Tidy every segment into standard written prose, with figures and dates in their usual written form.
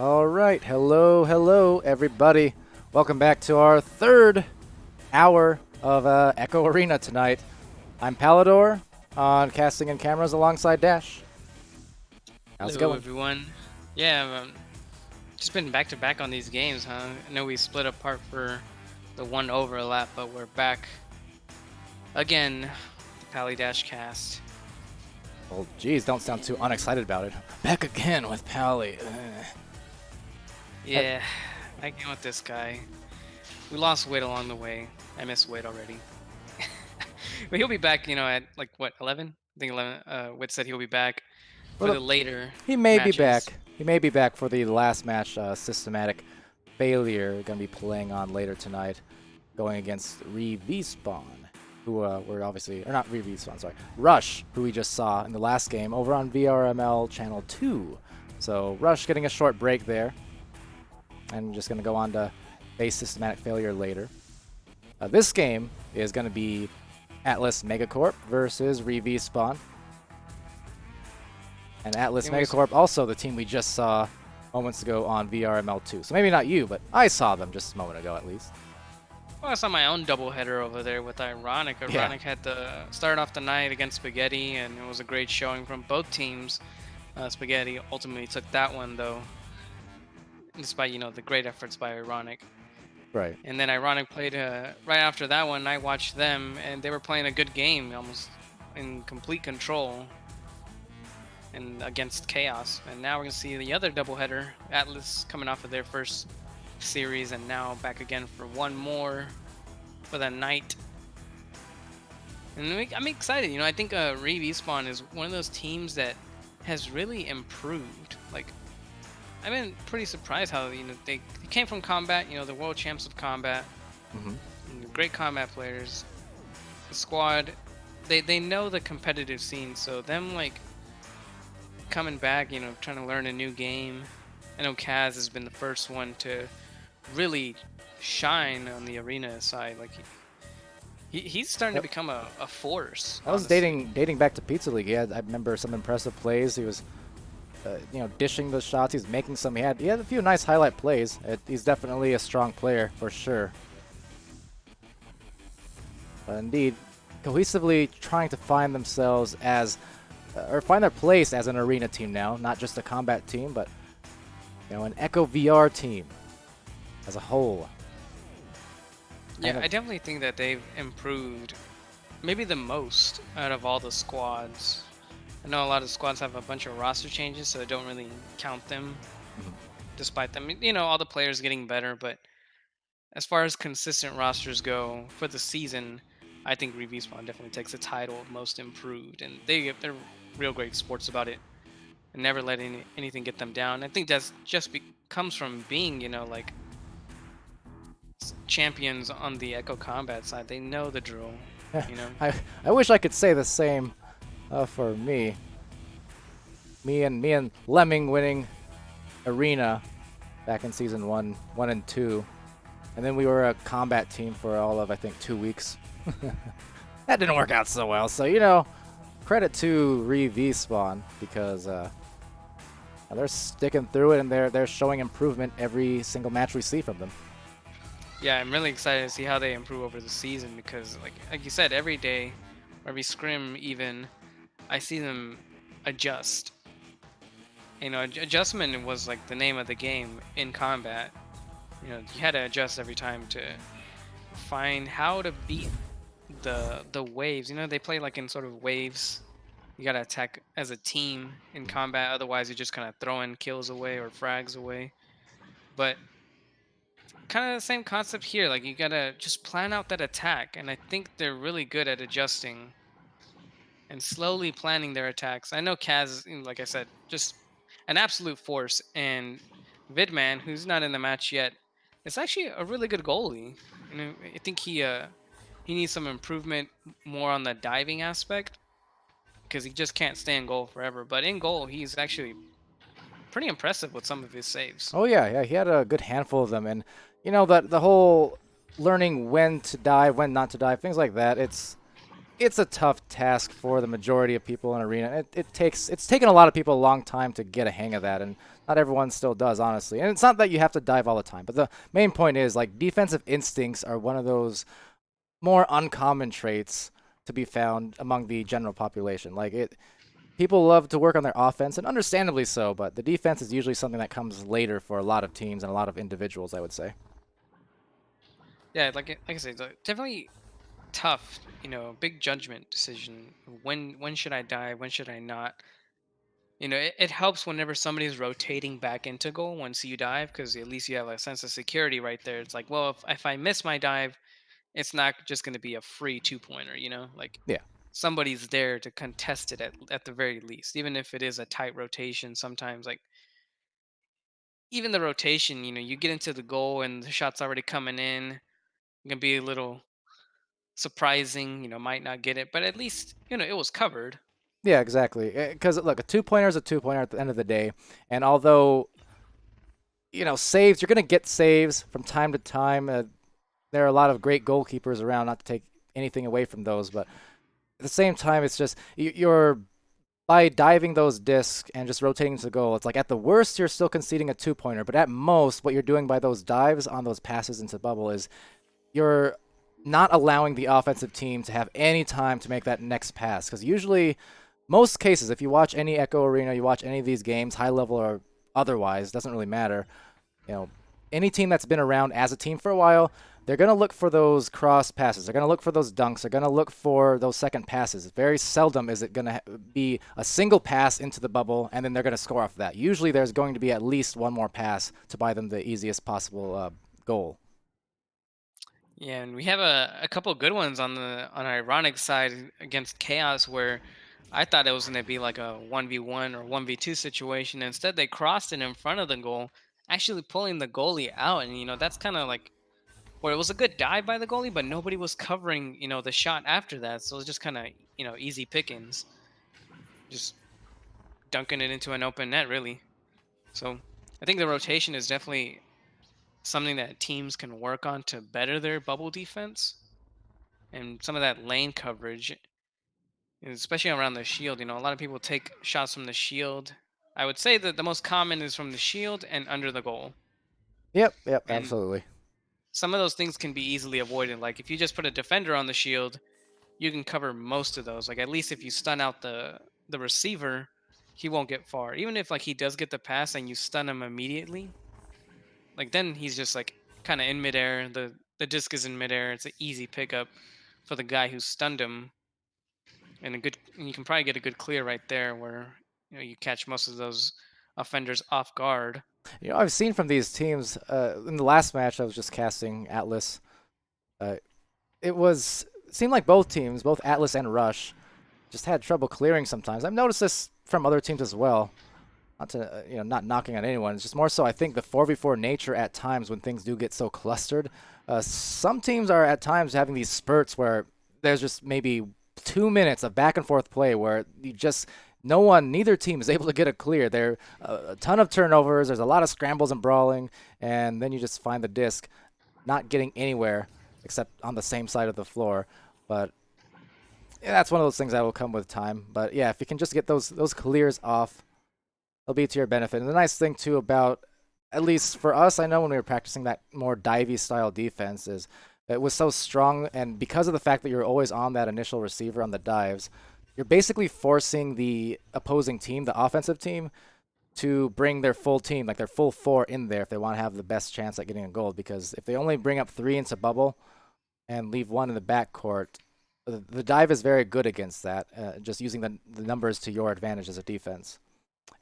All right, hello, everybody. Welcome back to our third hour of Echo Arena tonight. I'm Palidore on casting and cameras alongside Dash. How's it Hello, going? everyone. Yeah, just been back to back on these games, huh? I know we split apart for the one overlap, but we're back again. The Pally Dash cast. Well, geez, don't sound too unexcited about it. Back again with Pally. Yeah, I can't with this guy. We lost weight along the way. I miss weight already. But he'll be back, at like what 11? I think 11. Wit said he'll be back for Well, the later he may be matches. back. He may be back for the last match, Systematic Failure, going to be playing on later tonight, going against ReeVspawn, who were obviously, or not ReeVspawn, sorry, Rush, who we just saw in the last game over on VRML Channel 2. So Rush getting a short break there, and just going to go on to face Systematic Failure later. This game is going to be Atlas MEG4CORP versus ReeVspawn. And Atlas MEG4CORP, also the team we just saw moments ago on VRML2. So maybe not you, but I saw them just a moment ago at least. Well, I saw my own doubleheader over there with Ironic. Yeah. Ironic had to start off the night against Spaghetti, and it was a great showing from both teams. Spaghetti ultimately took that one, though, despite the great efforts by Ironic. Right. And then Ironic played right after that one. I watched them, and they were playing a good game, almost in complete control, and against Chaos. And now we're gonna see the other doubleheader, Atlas coming off of their first series, and now back again for one more for the night. And I'm excited. I think ReeVspawn is one of those teams that has really improved. Like, I've been pretty surprised how they came from combat. The world champs of combat, great combat players. The squad, they know the competitive scene. So them coming back, trying to learn a new game. I know Kaz has been the first one to really shine on the arena side. Like he's starting to become a force. I was dating back to Pizza League. I remember some impressive plays. He was, dishing the shots. He's making some. He had a few nice highlight plays. He's definitely a strong player for sure. But indeed, cohesively trying to find themselves as, or find their place as an arena team now, not just a combat team, but an Echo VR team as a whole. Yeah, I definitely think that they've improved maybe the most out of all the squads. I know a lot of squads have a bunch of roster changes, so I don't really count them, despite them, all the players getting better. But as far as consistent rosters go for the season, I think ReeVspawn definitely takes the title of most improved, and they're real great sports about it and never letting anything get them down. I think that's just comes from being, champions on the Echo Combat side. They know the drill, I wish I could say the same for me. Me and Lemming winning Arena back in season 1 and 2. And then we were a combat team for all of, I think, 2 weeks. That didn't work out so well. So, credit to ReeVspawn because they're sticking through it and they're showing improvement every single match we see from them. Yeah, I'm really excited to see how they improve over the season because, like you said, every day, every scrim even, I see them adjust. Adjustment was like the name of the game in combat. You had to adjust every time to find how to beat the waves. They play like in sort of waves. You gotta attack as a team in combat, otherwise you're just kind of throwing kills away or frags away. But kind of the same concept here. Like you gotta just plan out that attack, and I think they're really good at adjusting and slowly planning their attacks. I know Kaz, like I said, just an absolute force, and Vidman, who's not in the match yet, is actually a really good goalie. I think he needs some improvement more on the diving aspect because he just can't stay in goal forever. But in goal, he's actually pretty impressive with some of his saves. Oh yeah, he had a good handful of them, and that the whole learning when to dive, when not to dive, things like that. It's a tough task for the majority of people in Arena. It's taken a lot of people a long time to get a hang of that, and Not everyone still does, honestly. And it's not that you have to dive all the time, but the main point is like defensive instincts are one of those more uncommon traits to be found among the general population. People love to work on their offense, and understandably so, but the defense is usually something that comes later for a lot of teams and a lot of individuals, I would say. Yeah, like I said, definitely tough. Big judgment decision. When should I dive? When should I not? It helps whenever somebody's rotating back into goal once you dive, because at least you have a sense of security right there. It's like, well, if I miss my dive, it's not just going to be a free 2 pointer. Like Yeah. somebody's there to contest it at the very least, even if it is a tight rotation. Sometimes, like even the rotation, you get into the goal and the shot's already coming in. It can be a little surprising. Might not get it, but at least it was covered. Yeah, exactly. Because look, a two-pointer is a two-pointer at the end of the day, and although saves, you're gonna get saves from time to time. There are a lot of great goalkeepers around, not to take anything away from those, but at the same time, it's just you're by diving those discs and just rotating to the goal. It's like at the worst, you're still conceding a two-pointer, but at most, what you're doing by those dives on those passes into the bubble is you're not allowing the offensive team to have any time to make that next pass. Because usually, most cases, if you watch any Echo Arena, you watch any of these games, high level or otherwise, doesn't really matter. You know, any team that's been around as a team for a while, they're going to look for those cross passes. They're going to look for those dunks. They're going to look for those second passes. Very seldom is it going to be a single pass into the bubble and then they're going to score off of that. Usually there's going to be at least one more pass to buy them the easiest possible goal. Yeah, and we have a couple good ones on our ironic side against Chaos, where I thought it was going to be like a 1v1 or 1v2 situation. Instead, they crossed it in front of the goal, actually pulling the goalie out. And that's kind of like where it was a good dive by the goalie, but nobody was covering the shot after that. So it was just kind of easy pickings, just dunking it into an open net, really. So I think the rotation is definitely something that teams can work on to better their bubble defense, and some of that lane coverage, especially around the shield. A lot of people take shots from the shield. I would say that the most common is from the shield and under the goal. Yep, And absolutely. some of those things can be easily avoided. Like if you just put a defender on the shield, you can cover most of those. Like at least if you stun out the receiver, he won't get far. Even if like he does get the pass and you stun him immediately, like then he's just like kind of in midair. The disc is in midair. It's an easy pickup for the guy who stunned him, and you can probably get a good clear right there where you catch most of those offenders off guard. I've seen from these teams in the last match I was just casting Atlas. Uh, it seemed like both teams, both Atlas and Rush, just had trouble clearing sometimes. I've noticed this from other teams as well. Not to not knocking on anyone. It's just more so I think the 4v4 nature at times when things do get so clustered. Some teams are at times having these spurts where there's just maybe 2 minutes of back and forth play where neither team is able to get a clear. There a ton of turnovers. There's a lot of scrambles and brawling, and then you just find the disc not getting anywhere except on the same side of the floor. But yeah, that's one of those things that will come with time. But yeah, if you can just get those clears off, it'll be to your benefit. And the nice thing too about, at least for us, I know when we were practicing that more divey style defense, is it was so strong, and because of the fact that you're always on that initial receiver on the dives, you're basically forcing the opposing team, the offensive team, to bring their full team, like their full four in there if they want to have the best chance at getting a goal. Because if they only bring up three into bubble and leave one in the backcourt, the dive is very good against that, just using the numbers to your advantage as a defense.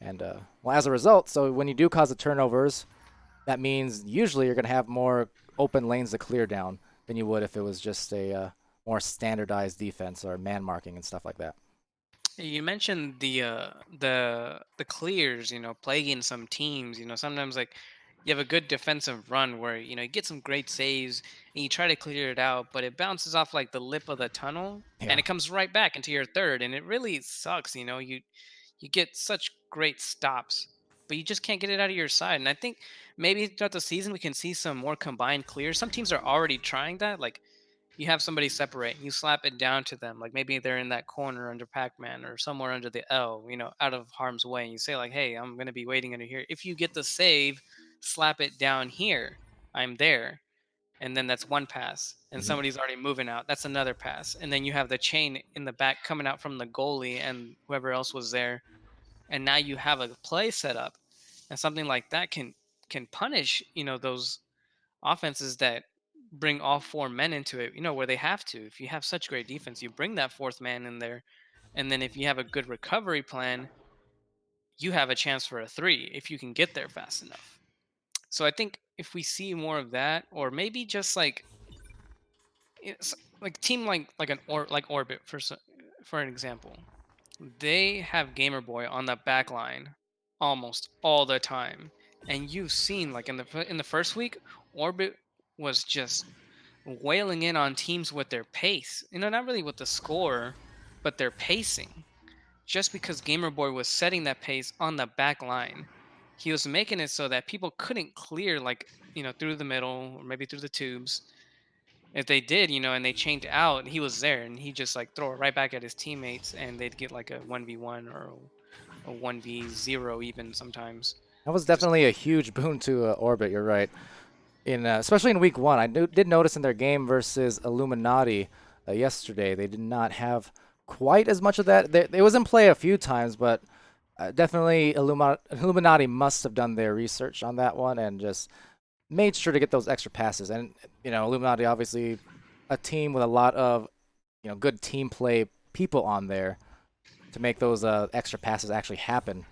And well, as a result, so when you do cause the turnovers, that means usually you're going to have more open lanes to clear down than you would if it was just a more standardized defense or man marking and stuff like that. You mentioned the clears, plaguing some teams. Sometimes like you have a good defensive run where you get some great saves and you try to clear it out, but it bounces off like the lip of the tunnel and Yeah. it comes right back into your third, and it really sucks. You get such great stops, but you just can't get it out of your side. And I think maybe throughout the season we can see some more combined clears. Some teams are already trying that, like you have somebody separate, you slap it down to them, like maybe they're in that corner under Pac-Man or somewhere under the L, out of harm's way. And you say like, "Hey, I'm gonna be waiting under here. If you get the save, slap it down here. I'm there." And then that's one pass. And Mhm. somebody's already moving out. That's another pass. And then you have the chain in the back coming out from the goalie and whoever else was there. And now you have a play set up. And something like that can punish, those offenses that bring all four men into it, where they have to. If you have such great defense, you bring that fourth man in there. And then if you have a good recovery plan, you have a chance for a three if you can get there fast enough. So I think if we see more of that, or maybe just like it's like team like an or like Orbit for an example, they have Gamer Boy on the back line almost all the time, and you've seen like in the first week, Orbit was just wailing in on teams with their pace. Not really with the score, but their pacing. Just because Gamer Boy was setting that pace on the back line, he was making it so that people couldn't clear like through the middle or maybe through the tubes. If they did, and they chained out, he was there, and he just like throw it right back at his teammates, and they'd get like a 1v1 or a 1v0 even sometimes. That was Just definitely a huge boon to Orbit. You're right. In especially in week one, did notice in their game versus Illuminati yesterday, they did not have quite as much of that. It was in play a few times, but definitely Illuminati must have done their research on that one and just made sure to get those extra passes. And Illuminati obviously a team with a lot of good team play people on there to make those extra passes actually happen.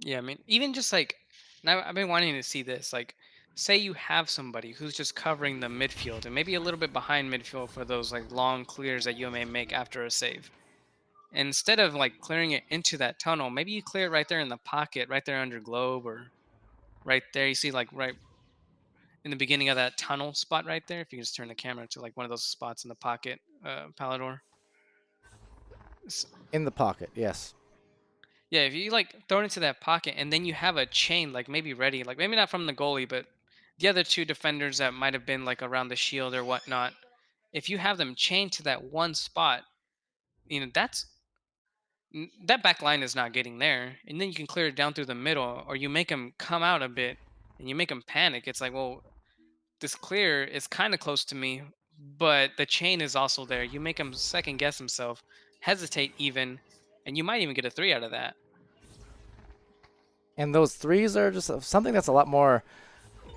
yeah, I mean, even just like now, I've been wanting to see this. Like, say you have somebody who's just covering the midfield and maybe a little bit behind midfield for those like long clears that you may make after a save. Instead of like clearing it into that tunnel, maybe you clear it right there in the pocket, right there under globe, or right there. You see like right in the beginning of that tunnel spot right there. If you just turn the camera to like one of those spots in the pocket, Palidore. S- In the pocket, yes. Yeah, if you like throw it into that pocket and then you have a chain like maybe ready, like maybe not from the goalie, but the other two defenders that might have been like around the shield or whatnot. If you have them chained to that one spot, that back line is not getting there, and then you can clear it down through the middle, or you make them come out a bit, and you make them panic. It's like, well, this clear is kind of close to me, but the chain is also there. You make him second guess himself, hesitate even, and you might even get a three out of that. And those threes are just something that's a lot more.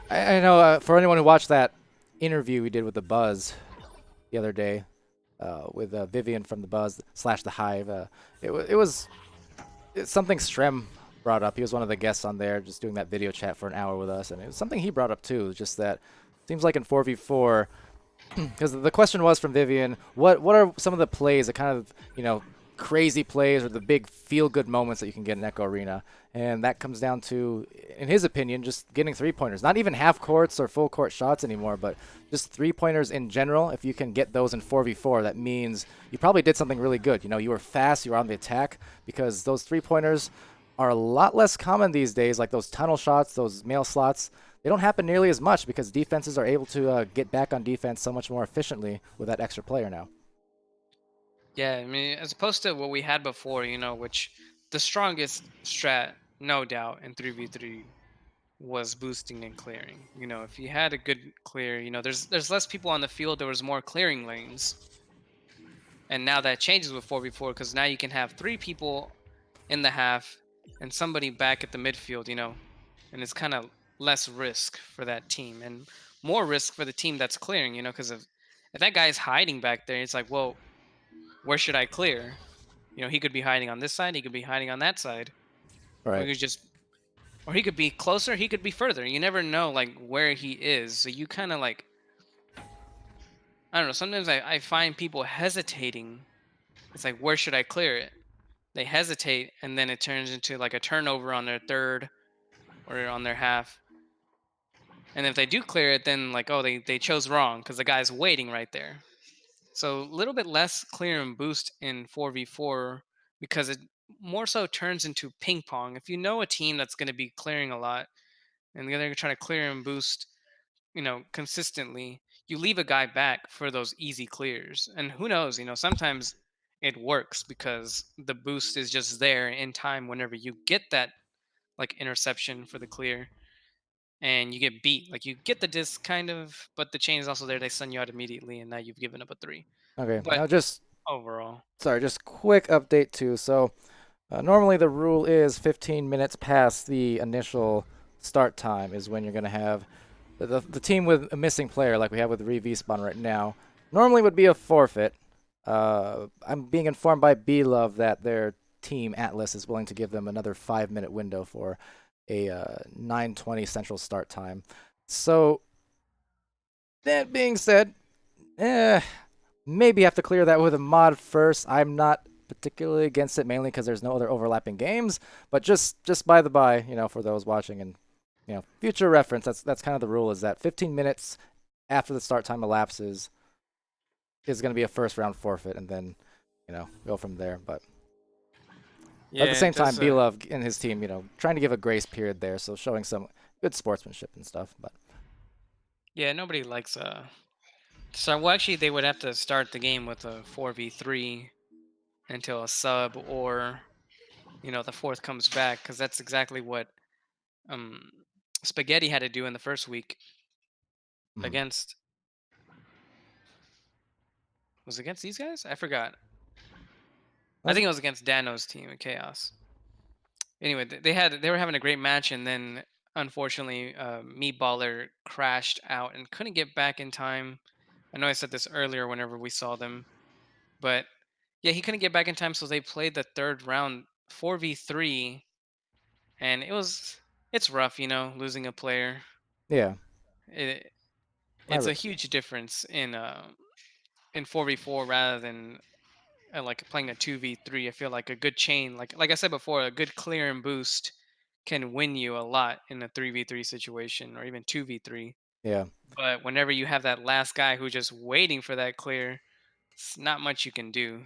I know for anyone who watched that interview we did with the Buzz the other day, with Vivian from the Buzz slash the Hive, it's something Strem brought up. He was one of the guests on there, just doing that video chat for an hour with us, and it was something he brought up too. Just that seems like in 4v4, because the question was from Vivian, what are some of the plays that kind of crazy plays or the big feel good moments that you can get in Echo Arena, and that comes down to, in his opinion, just getting 3-pointers. Not even half courts or full court shots anymore, but just 3-pointers in general. If you can get those in 4v4, that means you probably did something really good. You were fast, you were on the attack, because those 3-pointers are a lot less common these days, like those tunnel shots, those mail slots. They don't happen nearly as much because defenses are able to get back on defense so much more efficiently with that extra player now. Yeah, I mean, as opposed to what we had before, which the strongest strat, no doubt, in 3v3 was boosting and clearing. If you had a good clear, there's less people on the field, there was more clearing lanes. And now that changes with 4v4 because now you can have three people in the half and somebody back at the midfield, and it's kind of less risk for that team and more risk for the team that's clearing, because if that guy's hiding back there, it's like, well, where should I clear? He could be hiding on this side, he could be hiding on that side, or Right. he could be closer, he could be further. You never know like where he is. So you kind of like, I don't know. Sometimes I find people hesitating. It's like, where should I clear it? They hesitate, and then it turns into like a turnover on their third or on their half. And if they do clear it, then like, oh, they chose wrong because the guy's waiting right there. So a little bit less clear and boost in 4v4 because it more so turns into ping pong. If you know a team that's going to be clearing a lot and the other trying to clear and boost, consistently, you leave a guy back for those easy clears. And who knows, sometimes it works because the boost is just there in time whenever you get that like interception for the clear and you get beat. Like you get the disc kind of, but the chain is also there. They send you out immediately and now you've given up a 3. Okay, But now just overall, sorry, just quick update too. So normally the rule is 15 minutes past the initial start time is when you're going to have the team with a missing player, like we have with ReeVspawn right now, normally would be a forfeit. I'm being informed by B-Love that their team, Atlas, is willing to give them another 5-minute window for a 9:20 Central start time. So, that being said, maybe have to clear that with a mod first. I'm not particularly against it, mainly because there's no other overlapping games, but just by the by, for those watching and future reference, that's kind of the rule, is that 15 minutes after the start time elapses is going to be a first round forfeit, and then, go from there. But at the yeah, same it time, does. B-Love and his team, trying to give a grace period there, so showing some good sportsmanship and stuff. But Yeah, nobody likes So well, actually, they would have to start the game with a 4v3 until a sub or the fourth comes back, because that's exactly what um Spaghetti had to do in the first week mhm. against was it against these guys? I forgot. I Was think it? it was against Dano's team at Chaos. Anyway, they were having a great match, and then unfortunately, Meatballer crashed out and couldn't get back in time. I know I said this earlier whenever we saw them, but yeah, he couldn't get back in time, so they played the third round 4v3, and it's rough, losing a player. Yeah, It, I it's a huge difference in 4v4 rather than like playing a 2v3. I feel like a good chain, like I said before, a good clear and boost can win you a lot in a 3v3 situation or even 2v3. yeah. But whenever you have that last guy who's just waiting for that clear, it's not much you can do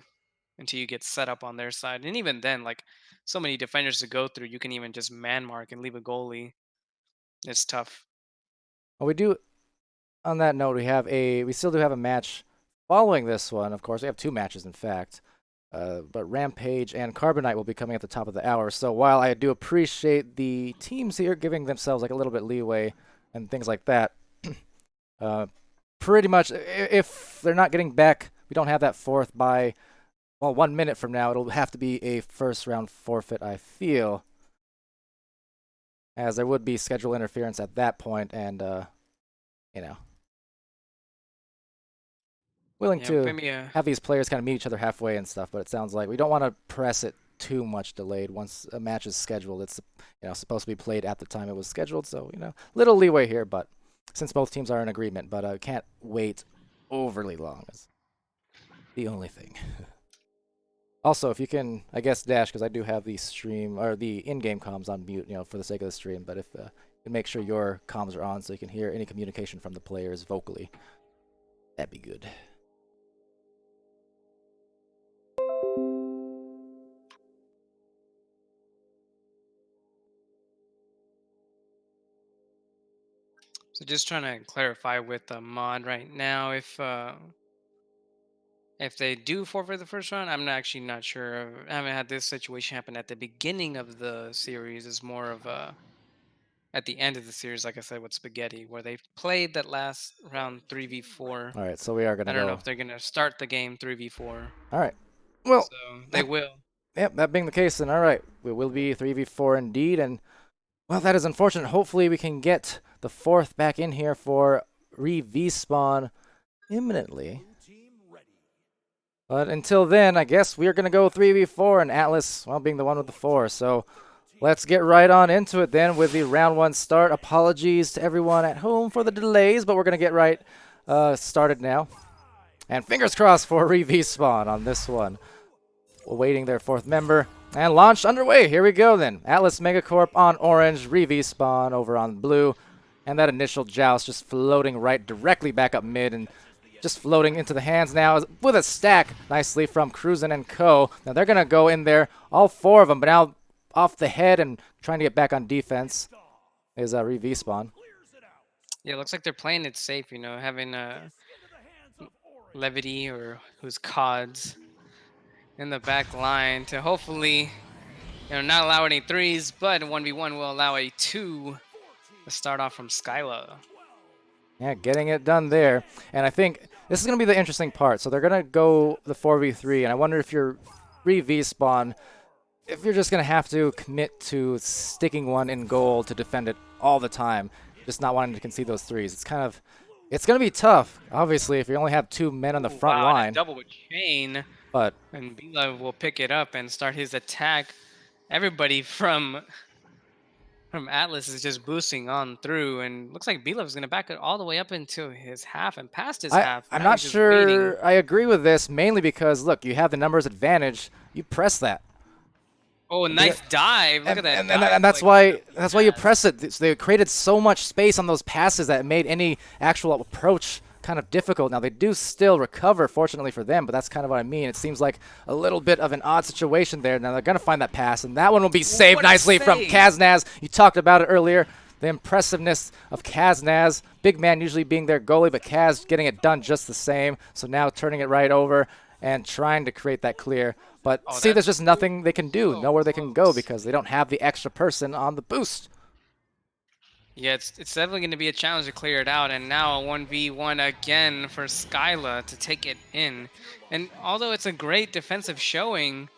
until you get set up on their side. And even then, like so many defenders to go through, you can even just man mark and leave a goalie. It's tough. Well, we do. On that note, we still do have a match following this one. Of course, we have 2 matches, in fact. But Rampage and Carbonite will be coming at the top of the hour. So while I do appreciate the teams here giving themselves like a little bit leeway and things like that, uh, pretty much if they're not getting back, we don't have that fourth by 1 minute from now. It'll have to be a first round forfeit, I feel, as there would be schedule interference at that point, and you know, willing Yeah, to maybe have these players kind of meet each other halfway and stuff, but it sounds like we don't want to press it too much delayed. Once a match is scheduled, it's supposed to be played at the time it was scheduled, so little leeway here, but since both teams are in agreement, but can't wait overly long is the only thing. Also, if you can, I guess, dash, because I do have the stream or the in-game comms on mute, for the sake of the stream, but if you can make sure your comms are on so you can hear any communication from the players vocally, that'd be good. so just trying to clarify with the mod right now if they do forfeit the first round. I'm actually not sure. I haven't had this situation happen at the beginning of the series. It's more of at the end of the series, like I said with Spaghetti, where they played that last round 3v4. All right, so we are going I to don't know go. if they're gonna start the game 3v4. All right. Well, So they that, will. yep, that being the case, then all right, we will be 3v4 indeed, and well, that is unfortunate. Hopefully, we can get the fourth back in here for ReeVspawn imminently. But until then, I guess we are going to go 3v4, and Atlas, well, being the one with the 4. So let's get right on into it then with the round 1 start. Apologies to everyone at home for the delays, but we're going to get right started now. And fingers crossed for ReeVspawn on this one. Awaiting their 4th member. And launch underway. Here we go then. Atlas MEG4CORP on orange. ReeVspawn over on blue. And that initial joust just floating right directly back up mid and just floating into the hands now with a stack nicely from Cruisin' and Co. Now they're going to go in there, all 4 of them, but now off the head and trying to get back on defense is ReeVspawn. Yeah, looks like they're playing it safe, you know, having Levity or who's Cods in the back line to hopefully, not allow any threes, but 1v1 will allow a 2 to start off from Skyla. Yeah, getting it done there. And I think this is going to be the interesting part. So they're going to go the 4v3, and I wonder if you're ReeVspawn, if you're just going to have to commit to sticking one in goal to defend it all the time, just not wanting to concede those threes. It's going to be tough, obviously, if you only have 2 men on the front Wow, and a line. double with Chain. But And Bila will pick it up and start his attack. Everybody from Atlas is just boosting on through, and looks like Bila is going to back it all the way up into his half and past his half. I'm Now not he's just waiting. sure I agree with this, mainly because, look, you have the numbers advantage. You press that. Oh, nice dive! Look at that dive. And that's like, why you press it. They created so much space on those passes that made any actual approach kind of difficult. Now they do still recover, fortunately for them, but that's kind of what I mean. It seems like a little bit of an odd situation there. Now they're gonna find that pass, and that one will be saved nicely from Kaznaz. You talked about it earlier. The impressiveness of Kaznaz, big man usually being their goalie, but Kaz getting it done just the same. So now turning it right over and trying to create that clear. But see, there's just nothing they can do, nowhere they can go because they don't have the extra person on the boost. Yeah, it's definitely going to be a challenge to clear it out, and now a 1v1 again for Skyla to take it in. And although it's a great defensive showing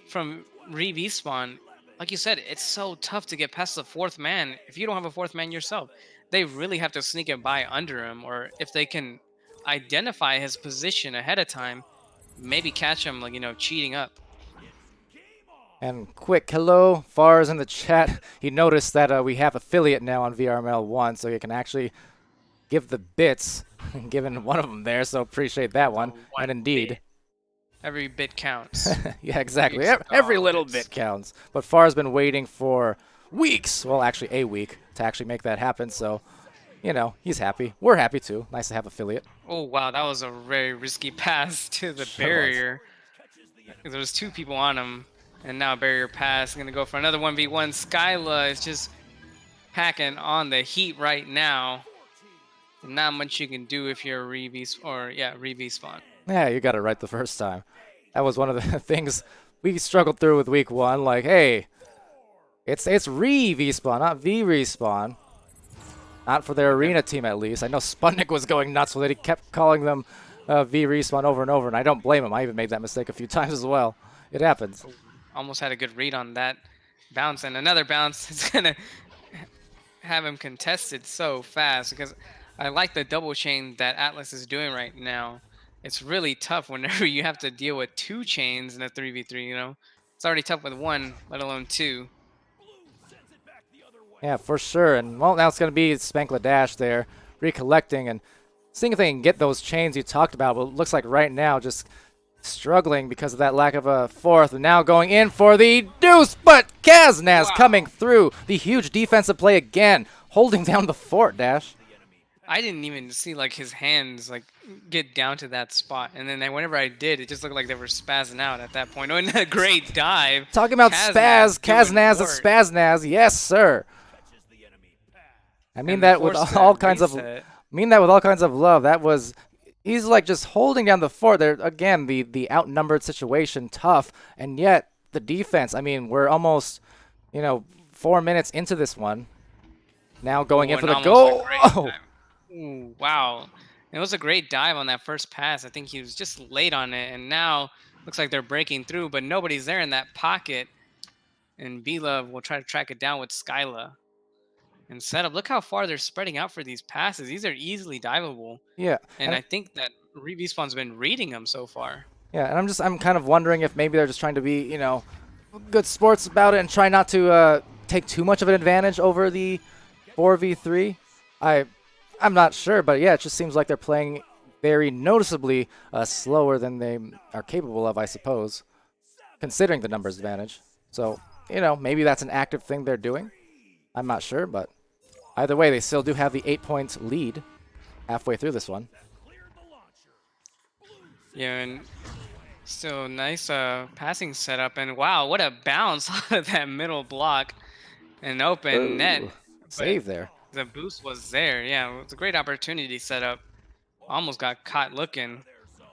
from ReeVspawn, like you said, it's so tough to get past the fourth man. If you don't have a fourth man yourself, they really have to sneak it by under him, or if they can identify his position ahead of time, maybe catch him, like, cheating up. And quick hello, Fars in the chat. He noticed that we have affiliate now on VRML 1, so you can actually give the bits, given one of them there, so appreciate that one. And indeed. Bit. Every bit counts. Yeah, exactly. Every little bit counts. But Far's been waiting for weeks, well, actually a week, to actually make that happen, so, he's happy. We're happy too. Nice to have affiliate. Oh, wow, that was a very risky pass to the barrier. There was 2 people on him. And now barrier pass, gonna go for another 1v1. Skyla is just packing on the heat right now. Not much you can do if you're a ReeVspawn. Yeah, you got it right the first time. That was one of the things we struggled through with week 1. Like, hey, it's ReeVspawn, not VRespawn. Not for their arena team, at least. I know Sputnik was going nuts with it. He kept calling them VRespawn over and over, and I don't blame him. I even made that mistake a few times as well. It happens. Almost had a good read on that bounce, and another bounce is gonna have him contested so fast, because I like the double chain that Atlas is doing right now. It's really tough whenever you have to deal with 2 chains in a 3v3. It's already tough with 1, let alone 2. Yeah, for sure. And well, now it's going to be Spankladash there, recollecting and seeing if they can get those chains you talked about. But it looks like right now just struggling because of that lack of a fourth. And now going in for the deuce, but Kaznaz coming through. The huge defensive play again, holding down the fort, Dash. I didn't even see like his hands like get down to that spot, and then whenever I did, it just looked like they were spazzing out at that point. Oh, and a great dive. Talking about Kaznaz and Spaznaz, yes, sir. I mean that with all kinds of love. That was, he's like just holding down the fort there again. The outnumbered situation, tough, and yet the defense. I mean, we're almost 4 minutes into this one. Now going in for the goal. Ooh, wow. It was a great dive on that first pass. I think he was just late on it, and now looks like they're breaking through, but nobody's there in that pocket. And B-Love will try to track it down with Skyla. And setup. Look how far they're spreading out for these passes. These are easily diveable. Yeah. And I think that ReeVspawn's been reading them so far. Yeah, and I'm kind of wondering if maybe they're just trying to be, good sports about it and try not to take too much of an advantage over the 4v3. I'm not sure, but yeah, it just seems like they're playing very noticeably slower than they are capable of, I suppose, considering the numbers advantage. So, maybe that's an active thing they're doing. I'm not sure, but either way, they still do have the 8-point lead halfway through this one. Yeah, and still nice passing setup, and wow, what a bounce out of that middle block. An open net. Save there. The boost was there. Yeah, it was a great opportunity set up. Almost got caught looking.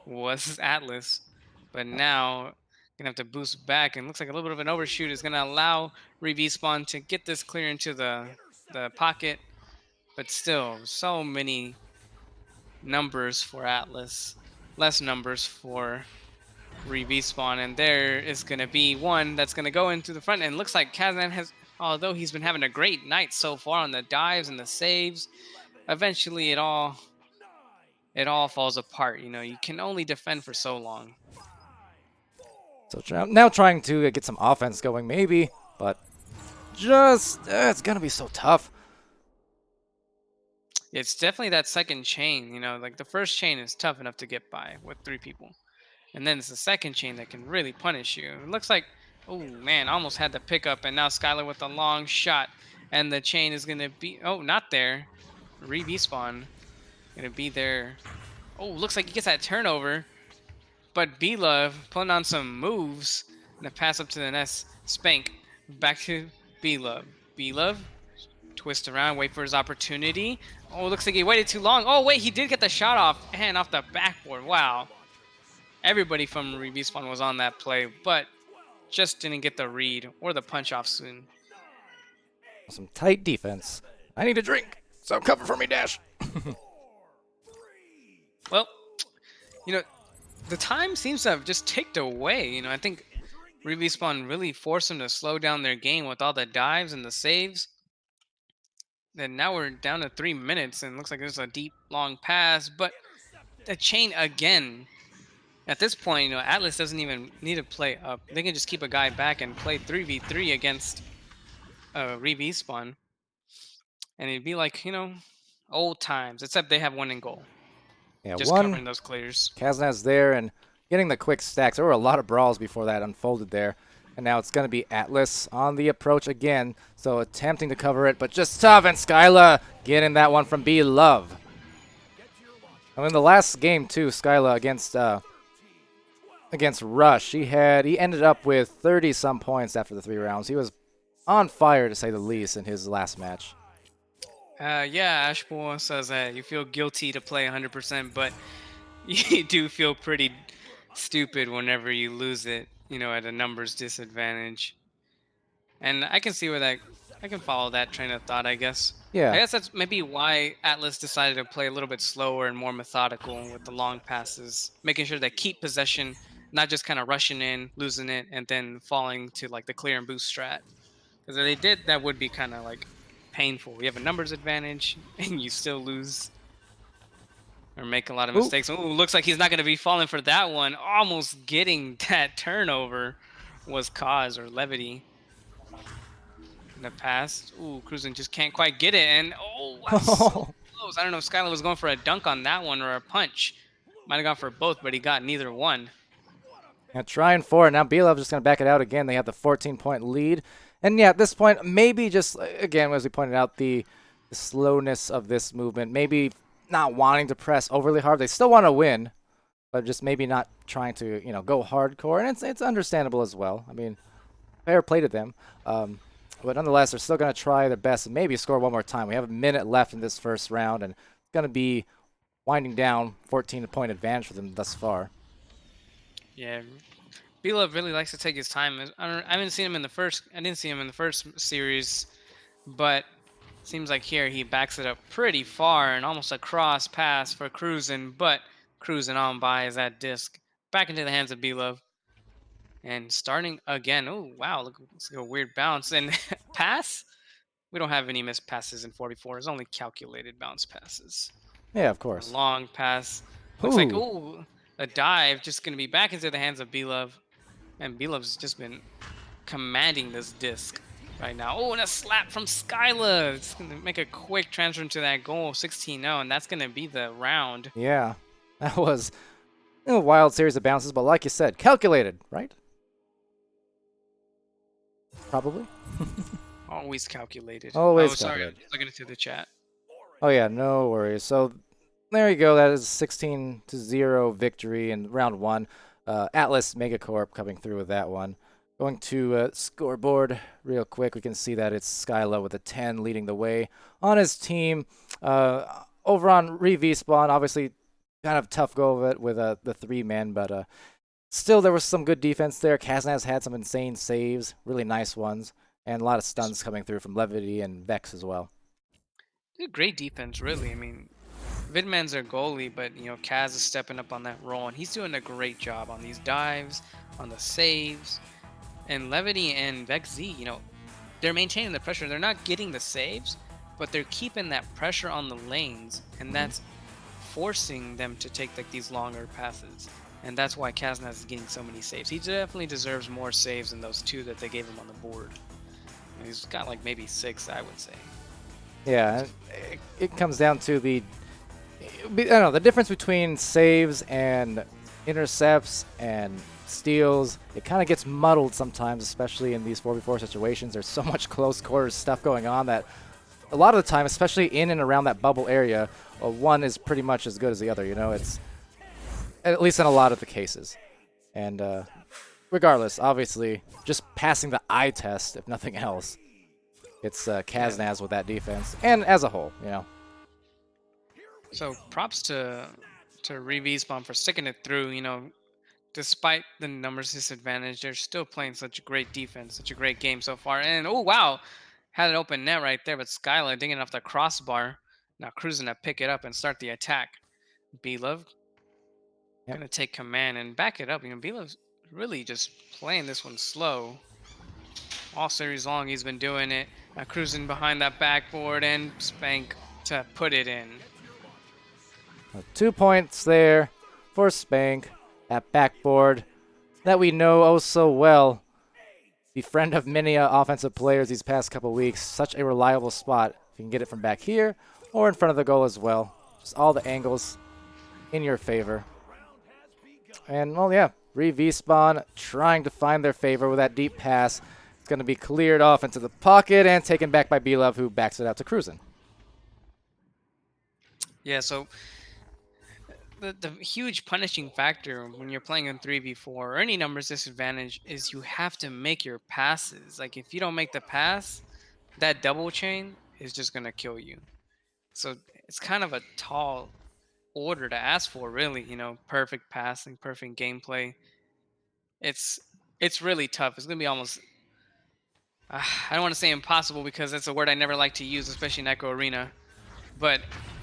Was Atlas, but now gonna have to boost back, and looks like a little bit of an overshoot is gonna allow ReeVspawn to get this clear into the pocket. But still, so many numbers for Atlas, less numbers for ReeVspawn, and there is going to be one that's going to go into the front. And looks like Kazan has, although he's been having a great night so far on the dives and the saves, eventually it all falls apart. You know, you can only defend for so long. So now trying to get some offense going, maybe, but just it's gonna be so tough. It's definitely that second chain. You know, like the first chain is tough enough to get by with 3 people. And then it's the second chain that can really punish you. It looks like, oh man, almost had the pickup, and now Skylar with a long shot, and the chain is gonna be, oh, not there. ReeVspawn gonna be there. Oh, looks like he gets that turnover, but B-Love putting on some moves, and a pass up to the nest. Spank back to B-Love. B-Love twist around, wait for his opportunity. Oh, looks like he waited too long. Oh wait, he did get the shot off and off the backboard. Wow. Everybody from ReeVspawn was on that play, but just didn't get the read or the punch off soon. Some tight defense. I need a drink. So cover for me, Dash. Well, you know, the time seems to have just ticked away. You know, I think ReeVspawn really forced them to slow down their game with all the dives and the saves. And now we're down to 3 minutes, and looks like there's a deep, long pass, but the chain again. At this point, you know, Atlas doesn't even need to play up. They can just keep a guy back and play 3v3 against ReeVspawn. And it'd be like, you know, old times, except they have one in goal. Yeah, Just one covering those clears. Kaznaz there and getting the quick stacks. There were a lot of brawls before that unfolded there. And now it's going to be Atlas on the approach again. So attempting to cover it, but just tough. And Skyla getting that one from B-Love. And in the last game, too, Skyla against Rush, he ended up with 30-some points after the 3 rounds. He was on fire, to say the least, in his last match. Yeah, Ashboy says that you feel guilty to play 100%, but you do feel pretty stupid whenever you lose it, you know, at a numbers disadvantage. And I can see where I can follow that train of thought, I guess. I Yeah. guess that's maybe why Atlas decided to play a little bit slower and more methodical with the long passes, making sure they keep possession, not just kind of rushing in, losing it, and then falling to like the clear and boost strat. Because if they did, that would be kind of like painful. You have a numbers advantage and you still lose or make a lot of Ooh. mistakes. Ooh, looks like he's not going to be falling for that one. Almost getting that turnover was cause or levity. In the past. Ooh, Cruising just can't quite get it. And oh, that's so close. I don't know if Skylar was going for a dunk on that one or a punch. Might have gone for both, but he got neither one. Yeah, trying for it. Now B-Love just going to back it out again. They have the 14-point lead. And yeah, at this point, maybe just, again, as we pointed out, the slowness of this movement. Maybe not wanting to press overly hard. They still want to win, but just maybe not trying to, go hardcore. And it's understandable as well. I mean, fair play to them. But nonetheless, they're still going to try their best and maybe score one more time. We have a minute left in this first round, and it's going to be winding down 14-point advantage for them thus far. Yeah, B-Love really likes to take his time. I haven't seen him in the first. I didn't see him in the first series, but seems like here he backs it up pretty far and almost a cross pass for Cruising, but Cruising on by is that disc back into the hands of B-Love. And starting again. Oh wow, look, it's like a weird bounce and pass. We don't have any missed passes in 44. It's only calculated bounce passes. Yeah, of A course. long pass. Looks like, Ooh. ooh, a dive just going to be back into the hands of B-Love. And B-Love's just been commanding this disc right now. Oh, and a slap from Skyla. It's going to make a quick transfer to that goal, 16-0, and that's going to be the round. Yeah, that was a wild series of bounces, but like you said, calculated, right? Probably. Always calculated. Always sorry, calculated. I'm looking into the chat. Oh yeah, no worries. So there you go. That is a 16-0 victory in round 1. Atlas MEG4CORP coming through with that one. Going to scoreboard real quick, we can see that it's Skyla with a 10 leading the way on his team. Over on ReeVspawn, obviously kind of tough go of it with the 3-man, but still there was some good defense there. Kaznaz had some insane saves, really nice ones, and a lot of stuns coming through from Levity and Vex as well. Great defense, really. I mean, Vidman's their goalie, but Kaz is stepping up on that role, and he's doing a great job on these dives, on the saves, and Levity and Vex Z. They're maintaining the pressure. They're not getting the saves, but they're keeping that pressure on the lanes, and that's forcing them to take like these longer passes. And that's why Kaznaz is getting so many saves. He definitely deserves more saves than those 2 that they gave him on the board. And he's got like maybe 6, I would say. Yeah, it comes down to I don't know, the difference between saves and intercepts and steals. It kind of gets muddled sometimes, especially in these 4v4 situations. There's so much close quarters stuff going on that a lot of the time, especially in and around that bubble area, one is pretty much as good as the other. It's at least in a lot of the cases. And regardless, obviously, just passing the eye test, if nothing else. It's Kaznaz with that defense, and as a whole, So props to ReeVspawn for sticking it through. Despite the numbers disadvantage, they're still playing such a great defense, such a great game so far. And oh wow, had an open net right there, but Skylar dinging off the crossbar. Now cruising to pick it up and start the attack. B-Love gonna take command and back it up. B-Love's really just playing this one slow. All series long, he's been doing it. Cruising behind that backboard and Spank to put it in. 2 points there for Spank at backboard that we know oh so well. The friend of many offensive players these past couple weeks. Such a reliable spot. If you can get it from back here or in front of the goal as well. Just all the angles in your favor. And, well, yeah, ReeVspawn trying to find their favor with that deep pass. It's going to be cleared off into the pocket and taken back by B-Love, who backs it out to Cruisin'. Yeah, so the huge punishing factor when you're playing in 3v4 or any numbers disadvantage is you have to make your passes. Like, if you don't make the pass, that double chain is just going to kill you. So it's kind of a tall order to ask for, really. Perfect passing, perfect gameplay. It's really tough. It's going to be almost... I don't want to say impossible because that's a word I never like to use, especially in Echo Arena. But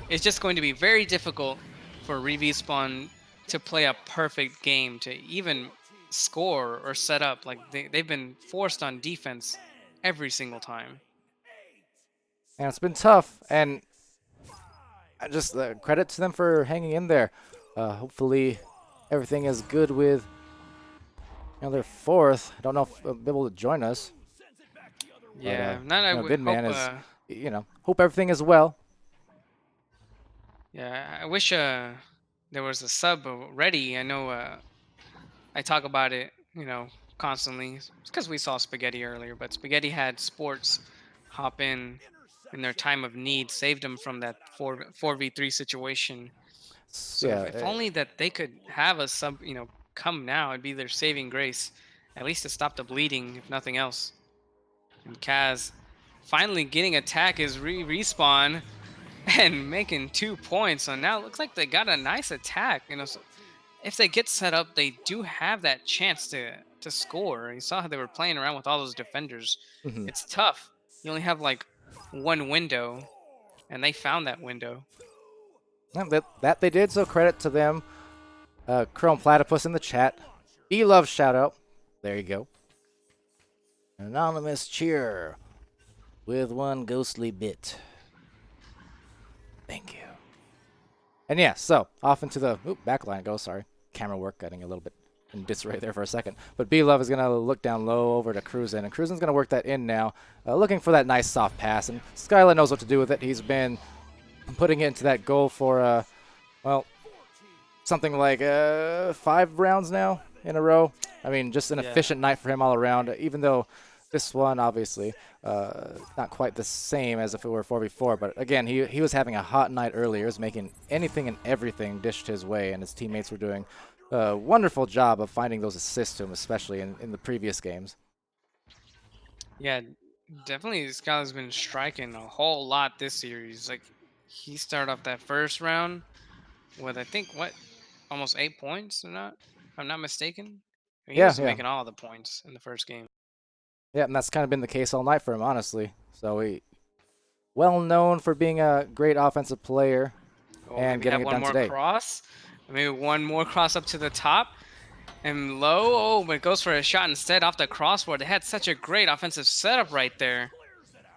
it's just going to be very difficult for ReeVspawn to play a perfect game, to even score or set up. Like, they've been forced on defense every single time. And it's been tough, and just credit to them for hanging in there. Hopefully everything is good with their 4th. I don't know if they'll be able to join us. Yeah, but, Vidman is, hope everything is well. Yeah, I wish there was a sub ready. I know I talk about it, constantly. It's because we saw Spaghetti earlier, but Spaghetti had sports hop in their time of need, saved them from that 4v3 situation. So yeah, if only that they could have a sub, come now, it'd be their saving grace, at least to stop the bleeding, if nothing else. And Kaz finally getting attack is ReeVspawn and making 2 points. So now it looks like they got a nice attack. So if they get set up, they do have that chance to score. You saw how they were playing around with all those defenders. It's tough. You only have like one window, and they found that window. That they did, so credit to them. Chrome Platypus in the chat. B-Love shout out. There you go. Anonymous cheer with 1 ghostly bit. Thank you. And yeah, so off into the back line it goes. Sorry, camera work getting a little bit in disarray there for a second. But B-Love is going to look down low over to Cruisin', and Cruisin's going to work that in now, looking for that nice soft pass. And Skyla knows what to do with it. He's been putting it into that goal for, well, something like 5 rounds now in a row. I mean, just an efficient night for him all around. Even though This one, obviously, not quite the same as if it were 4v4, but again, he was having a hot night earlier, was making anything and everything dished his way, and his teammates were doing a wonderful job of finding those assists to him, especially in the previous games. Yeah, definitely this guy's been striking a whole lot this series. Like, he started off that first round with, I think, what, almost 8 points or not, if I'm not mistaken. He Yeah, was yeah. making all the points in the first game. Yeah, and that's kind of been the case all night for him, honestly. So he well known for being a great offensive player Oh, and maybe getting have it one done more today. cross. Maybe one more cross up to the top. And low, oh, but it goes for a shot instead off the crossbar. They had such a great offensive setup right there.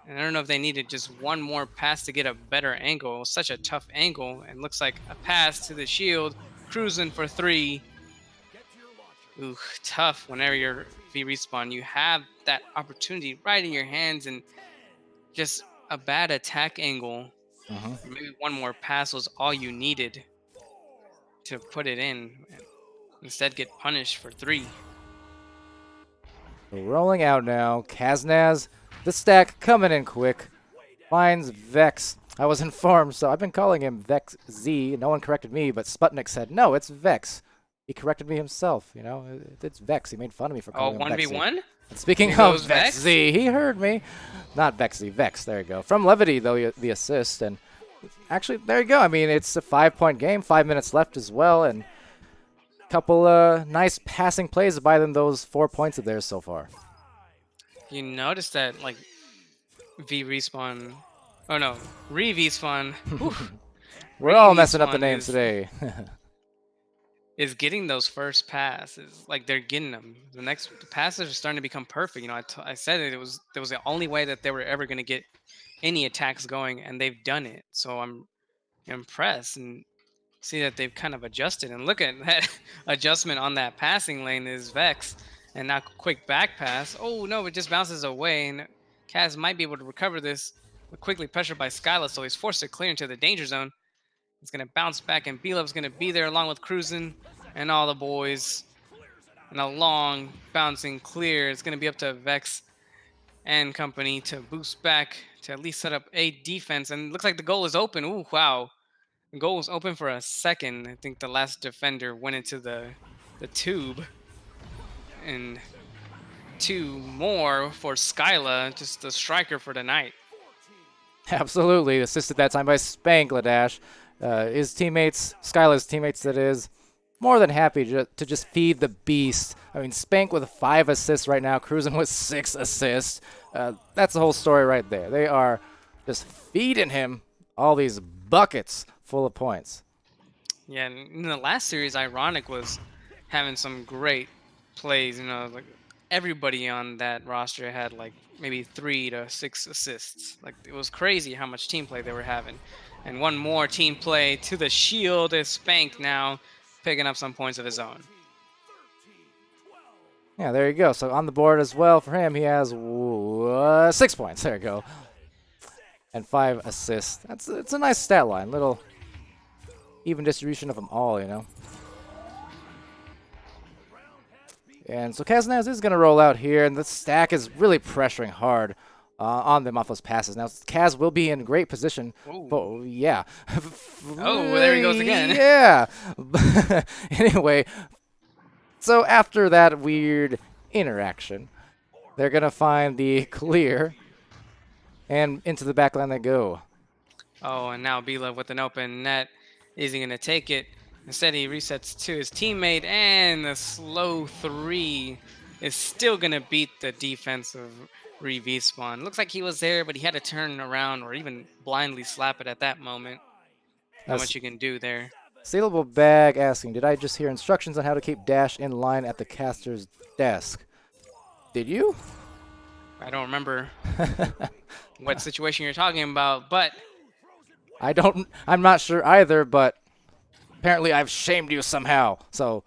And I don't know if they needed just one more pass to get a better angle. It was such a tough angle. And looks like a pass to the shield. Cruising for 3. Ooh, tough whenever you're VRML. You have that opportunity right in your hands and just a bad attack angle. Hmm. Or maybe one more pass was all you needed to put it in. And instead get punished for 3. Rolling out now, Kaznaz, the stack coming in quick, finds Vex. I was informed, so I've been calling him Vex Z. No one corrected me, but Sputnik said, no, it's Vex. He corrected me himself, you know, it's Vex. He made fun of me for Oh, calling him Vex Z. 1v1? And speaking Here of goes Vex Vex. Z, he heard me. Not Vex Z, Vex, there you go. From Levity, though, the assist, and actually, there you go. I mean, it's a 5-point game, 5 minutes left as well, and couple nice passing plays by them, those 4 points of theirs so far. You notice that, like, VRML. Oh no, ReeVspawn. We're all messing up the ReeVspawn names today. is getting those first passes. Like, they're getting them. The passes are starting to become perfect. You know, I said it was the only way that they were ever going to get any attacks going, and they've done it. So I'm impressed and see that they've kind of adjusted. And look at that adjustment on that passing lane is Vex, and now quick back pass. Oh no, it just bounces away, and Kaz might be able to recover this, but quickly pressured by Skyla, so he's forced to clear into the danger zone. He's gonna bounce back, and B-Love's gonna be there along with Cruisin' and all the boys. And a long bouncing clear. It's gonna be up to Vex and company to boost back to at least set up a defense. And it looks like the goal is open. Ooh, wow. The goal was open for a second. I think the last defender went into the tube. And 2 more for Skyla, just the striker for the night. Absolutely, assisted that time by Spangladash. His teammates, Skyla's teammates that is, more than happy to just feed the beast. I mean, Spank with 5 assists right now, Cruising with 6 assists. That's the whole story right there. They are just feeding him all these buckets full of points. Yeah, and in the last series, Ironic was having some great plays. You know, like everybody on that roster had like maybe 3 to 6 assists. Like, it was crazy how much team play they were having. And one more team play to the shield is Spank now picking up some points of his own. Yeah, there you go. So on the board as well for him, he has 6 points. There you go. And 5 assists. It's a nice stat line. Little even distribution of them all, you know. And so Kaznaz is going to roll out here, and the stack is really pressuring hard on them off those passes. Now, Kaz will be in great position. But, yeah. Oh, well, there he goes again. Yeah. Anyway, so after that weird interaction, they're going to find the clear, and into the backline they go. Oh, and now B-Love with an open net. Is he going to take it? Instead, he resets to his teammate, and the slow 3 is still going to beat the defense of ReeVspawn. Looks like he was there, but he had to turn around or even blindly slap it at that moment. Not much you can do there. Sealable Bag asking, did I just hear instructions on how to keep Dash in line at the caster's desk? Did you? I don't remember what situation you're talking about, but I'm not sure either, but apparently I've shamed you somehow. So,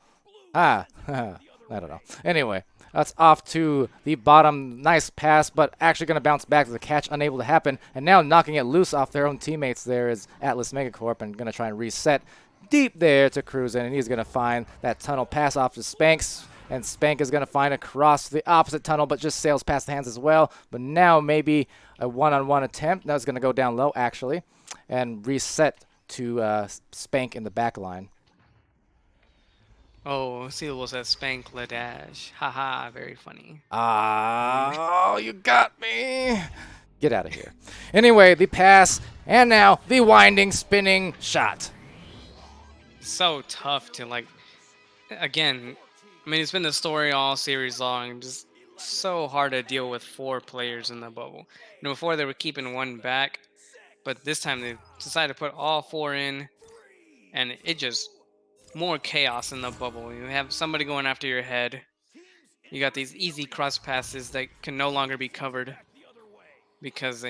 I don't know. Anyway, that's off to the bottom. Nice pass, but actually going to bounce back to the catch, unable to happen. And now knocking it loose off their own teammates there is Atlas MEG4CORP, and going to try and reset deep there to Cruisin', and he's going to find that tunnel pass off to Spanks. and Spank is going to find across the opposite tunnel, but just sails past the hands as well. But now maybe a one-on-one attempt. Now it's going to go down low, actually, and reset to Spank in the back line. Oh, Sealable says Spank La Dash. Haha, very funny. Oh, you got me. Get out of here. Anyway, the pass, and now the winding, spinning shot. So tough to, like, again, I mean, it's been the story all series long. Just so hard to deal with 4 players in the bubble. Before they were keeping one back, but this time they decided to put all 4 in, and it just more chaos in the bubble. You have somebody going after your head. You got these easy cross passes that can no longer be covered because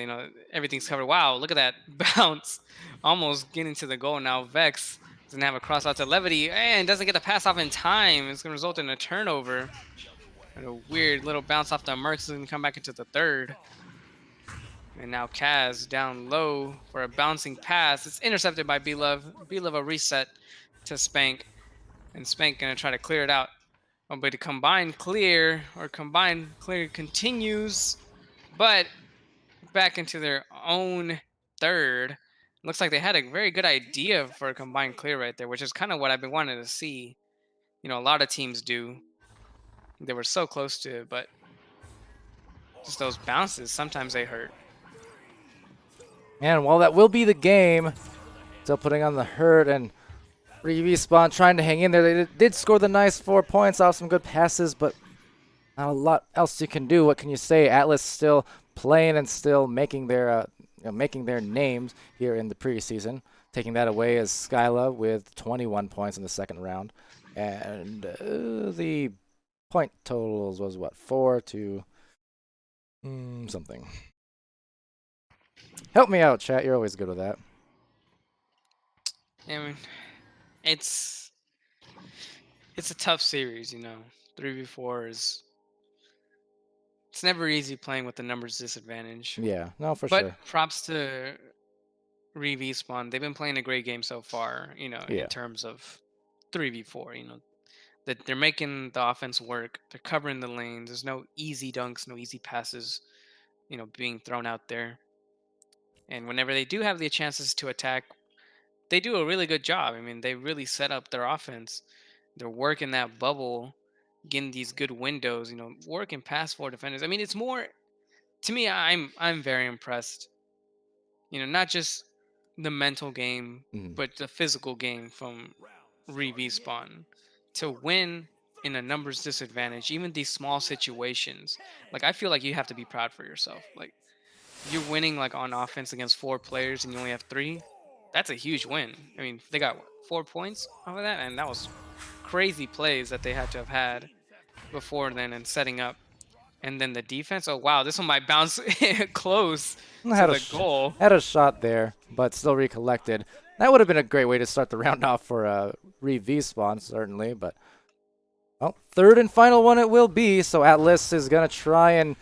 everything's covered. Wow, look at that bounce, almost getting to the goal. Now Vex doesn't have a cross out to Levity and doesn't get the pass off in time. It's gonna result in a turnover and a weird little bounce off the Mercs is gonna come back into the third. And now Kaz down low for a bouncing pass. It's intercepted by B-Love. B-Love a reset to Spank, and Spank gonna try to clear it out. Oh, but the combined clear continues, but back into their own third. Looks like they had a very good idea for a combined clear right there, which is kind of what I've been wanting to see. A lot of teams do. They were so close to it, but just those bounces, sometimes they hurt. And while that will be the game, still putting on the hurt, and ReeVspawn trying to hang in there. They did score the nice 4 points off some good passes, but not a lot else you can do. What can you say? Atlas still playing and still making their names here in the preseason. Taking that away is Skyla with 21 points in the second round, and the point totals was what, 4 to something. Help me out, chat. You're always good with that. I mean, it's a tough series, 3v4 is. It's never easy playing with the numbers disadvantage. Yeah, no, for But sure. props to ReeVspawn. They've been playing a great game so far, in terms of 3v4, that they're making the offense work. They're covering the lanes. There's no easy dunks, no easy passes, being thrown out there. And whenever they do have the chances to attack, they do a really good job. I mean, they really set up their offense. They're working that bubble, getting these good windows, working past 4 defenders. I mean, it's more, to me, I'm very impressed. Not just the mental game, but the physical game from ReeVspawn to win in a numbers disadvantage, even these small situations. Like, I feel like you have to be proud for yourself. Like, you're winning like on offense against 4 players and you only have 3. That's a huge win. I mean, they got 4 points off of that, and that was crazy plays that they had to have had before then and setting up. And then the defense. Oh wow, this one might bounce close to the goal. Had a shot there, but still recollected. That would have been a great way to start the round off for ReeVspawn, certainly. But well, third and final one it will be. So Atlas is gonna try and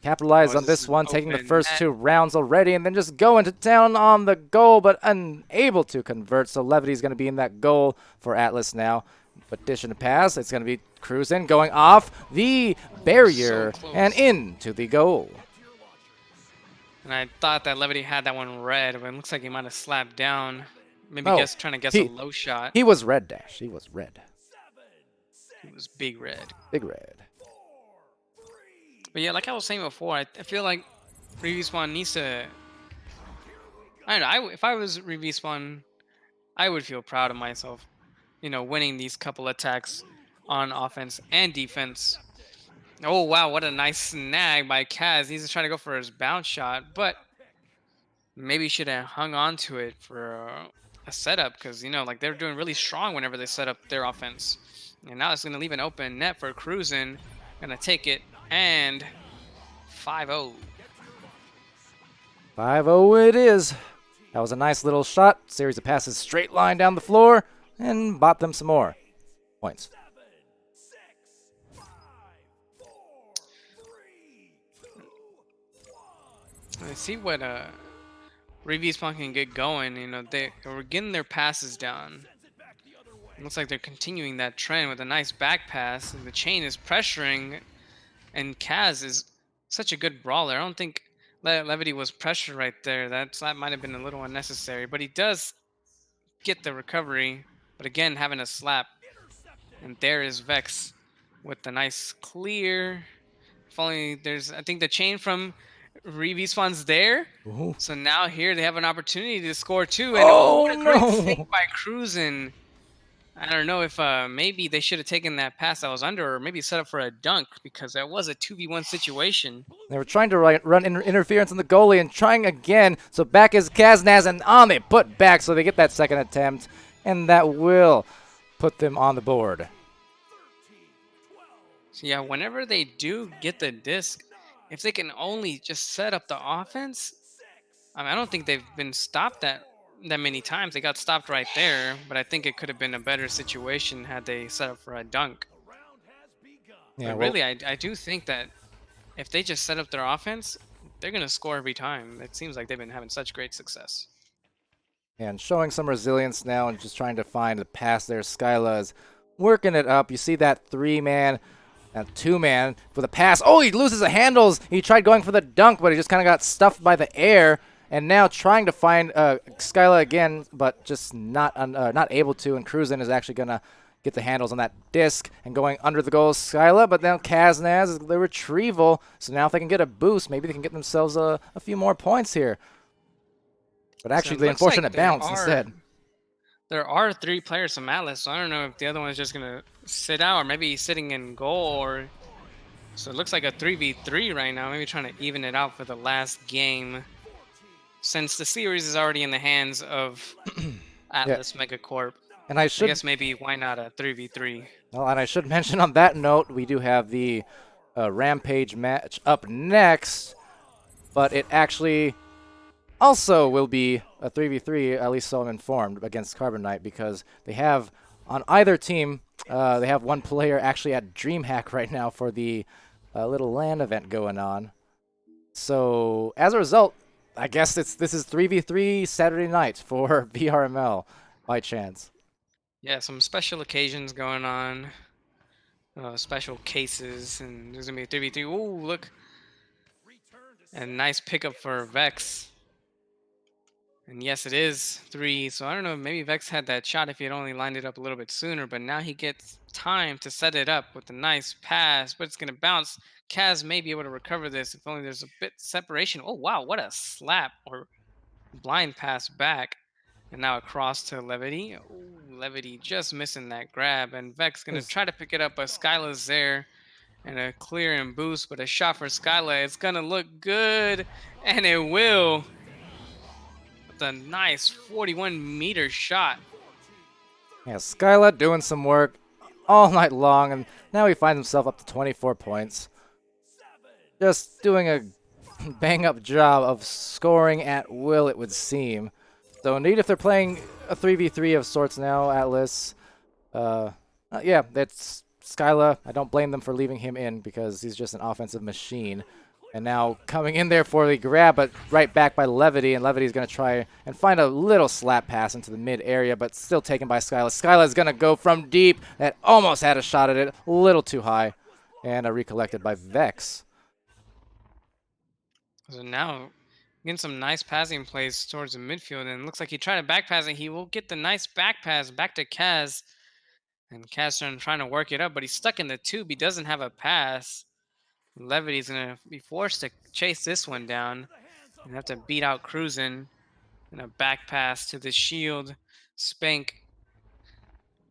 capitalize on this one, taking the first 2 rounds already, and then just going to town on the goal, but unable to convert. So Levity's gonna be in that goal for Atlas now. But dishing a pass, it's going to be cruising, going off the barrier and into the goal. And I thought that Levity had that one red, but it looks like he might have slapped down. Maybe trying to guess a low shot. He was red, Dash. He was red. He was big red. Big red. But yeah, like I was saying before, I feel like ReeVspawn needs to. I don't know. If I was ReeVspawn, I would feel proud of myself. Winning these couple attacks on offense and defense. Oh, wow, what a nice snag by Kaz. He's just trying to go for his bounce shot, but maybe he should have hung on to it for a setup because, like they're doing really strong whenever they set up their offense. And now it's going to leave an open net for Cruisin'. Going to take it, and 5-0. 5-0 it is. That was a nice little shot. Series of passes straight line down the floor. And bought them some more points. Let's see what ReeVspawn can get going. They were getting their passes down. Looks like they're continuing that trend with a nice back pass, and the chain is pressuring, and Kaz is such a good brawler. I don't think Levity was pressured right there. That might have been a little unnecessary, but he does get the recovery. But again, having a slap, and there is Vex with the nice clear. If only there's, I think the chain from ReeVspawn's there. Ooh. So now here they have an opportunity to score too, and oh, Oh what a great no! fake by Cruisin'. I don't know if maybe they should have taken that pass that was under, or maybe set up for a dunk, because that was a 2v1 situation. They were trying to run interference on the goalie and trying again. So back is Kaznaz, and on they put back, so they get that second attempt, and that will put them on the board. So yeah, whenever they do get the disc, if they can only just set up the offense, I mean, I don't think they've been stopped that many times. They got stopped right there, but I think it could have been a better situation had they set up for a dunk. Yeah, But well, really, I do think that if they just set up their offense, they're going to score every time. It seems like they've been having such great success. and showing some resilience now and just trying to find the pass there. Skyla is working it up. You see that 3-man and 2-man for the pass. Oh, he loses the handles. He tried going for the dunk, but he just kind of got stuffed by the air. And now trying to find Skyla again, but just not able to. And Cruisin is actually going to get the handles on that disc and going under the goal. Skyla, but now Kaznaz is the retrieval. So now if they can get a boost, maybe they can get themselves a few more points here. But actually, So it the looks like unfortunate there bounce instead. There are 3 players from Atlas, so I don't know if the other one is just going to sit out, or maybe he's sitting in goal. Or so it looks like a 3v3 right now, maybe trying to even it out for the last game, since the series is already in the hands of Atlas MEG4CORP. And I I guess maybe why not a 3v3? Well, and I should mention on that note, we do have the Rampage match up next, but it actually also will be a 3v3, at least so I'm informed, against Carbonite, because they have, on either team, they have one player actually at DreamHack right now for the little LAN event going on. So, as a result, I guess this is 3v3 Saturday night for VRML, by chance. Yeah, some special occasions going on, special cases, and there's gonna be a 3v3. Ooh, look, and nice pickup for Vex. And yes, it is 3. So I don't know, maybe Vex had that shot if he had only lined it up a little bit sooner, but now he gets time to set it up with a nice pass, but it's gonna bounce. Kaz may be able to recover this if only there's a bit separation. Oh wow, what a slap, or blind pass back. And now across to Levity. Ooh, Levity just missing that grab. And Vex going to try to pick it up, but Skyla's there. And a clear and boost, but a shot for Skyla. It's going to look good. And it will. With a nice 41-meter shot. Yeah, Skyla doing some work all night long, and now he finds himself up to 24 points. Just doing a bang-up job of scoring at will, it would seem. So indeed, if they're playing a 3v3 of sorts now, Atlas, yeah, that's Skyla. I don't blame them for leaving him in because he's just an offensive machine. And now coming in there for the grab, but right back by Levity, and Levity's going to try and find a little slap pass into the mid area, but still taken by Skyla. Skyla's going to go from deep. That almost had a shot at it, a little too high, and recollected by Vex. So now getting some nice passing plays towards the midfield, and it looks like he tried a back pass, and he will get the nice back pass back to Kaz. And Kaz trying to work it up, but he's stuck in the tube. He doesn't have a pass. Levity's going to be forced to chase this one down and have to beat out Cruisin'. And a back pass to the shield. Spank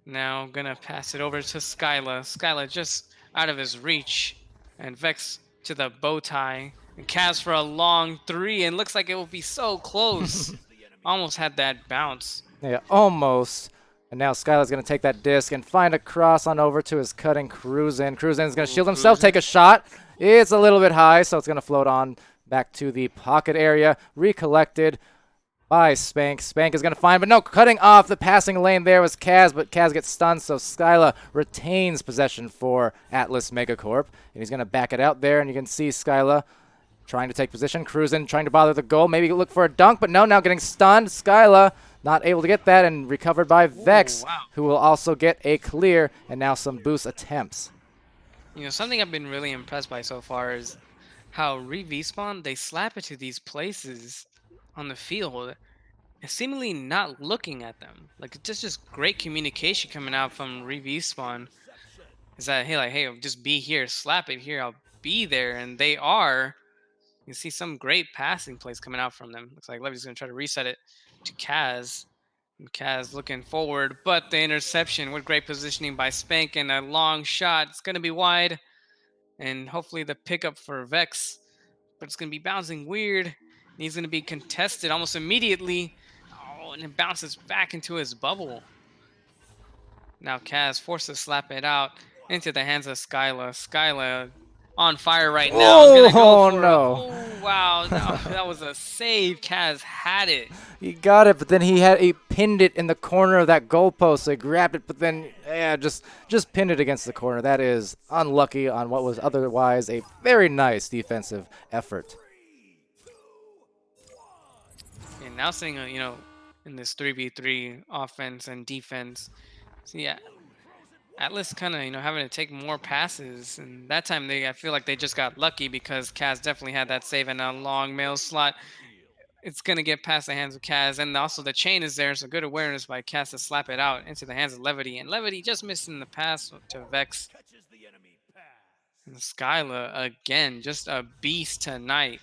now going to pass it over to Skyla. Skyla just out of his reach. And Vex to the bow tie. And Kaz for a long 3, and looks like it will be so close. Almost had that bounce. Yeah, almost. And now Skyla's going to take that disc and find a cross on over to his cutting Cruisin'. Cruisin's going to shield himself, take a shot. It's a little bit high, so it's going to float on back to the pocket area. Recollected by Spank. Spank is going to find, but no, cutting off the passing lane there was Kaz, but Kaz gets stunned, so Skyla retains possession for Atlas MEG4CORP. And he's going to back it out there, and you can see Skyla trying to take position. Cruisin' trying to bother the goal. Maybe look for a dunk, but no, now getting stunned. Skyla not able to get that, and recovered by Vex, wow. who will also get a clear, and now some boost attempts. You know, something I've been really impressed by so far is how ReeVspawn, they slap it to these places on the field and seemingly not looking at them. Like, it's just great communication coming out from ReeVspawn. Is that, hey, like, hey, just be here, slap it here, I'll be there. And they are. You see some great passing plays coming out from them. Looks like Levy's going to try to reset it to Kaz. And Kaz looking forward, but the interception with great positioning by Spank and a long shot. It's going to be wide. And hopefully the pickup for Vex. But it's going to be bouncing weird. And he's going to be contested almost immediately. Oh, and it bounces back into his bubble. Now Kaz forced to slap it out into the hands of Skyla. Skyla on fire right now. Is going to go for no. Oh, wow. That was a save. Kaz had it. He got it, but then he pinned it in the corner of that goalpost. So he grabbed it, but then just pinned it against the corner. That is unlucky on what was otherwise a very nice defensive effort. And now seeing, you know, in this 3v3 offense and defense, so yeah, Atlas kind of, you know, having to take more passes, and that time I feel like they just got lucky because Kaz definitely had that save and a long mail slot. It's gonna get past the hands of Kaz, and also the chain is there, so good awareness by Kaz to slap it out into the hands of Levity, and Levity just missing the pass to Vex. And Skyla again, just a beast tonight.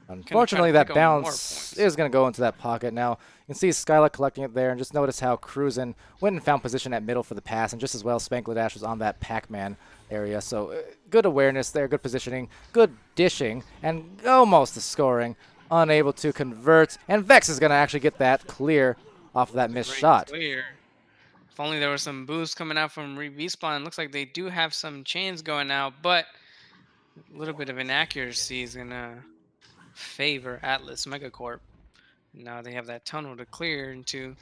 Unfortunately, that bounce is going to go into that pocket. Now, you can see Skyla collecting it there, and just notice how Cruisin went and found position at middle for the pass, and just as well, Spankladash was on that Pac-Man area. So good awareness there, good positioning, good dishing, and almost the scoring. Unable to convert, and Vex is going to actually get that clear off of that missed shot. Clear. If only there was some boost coming out from ReeVspawn. Looks like they do have some chains going out, but a little bit of inaccuracy is going to favor Atlas MEG4CORP. Now they have that tunnel to clear into,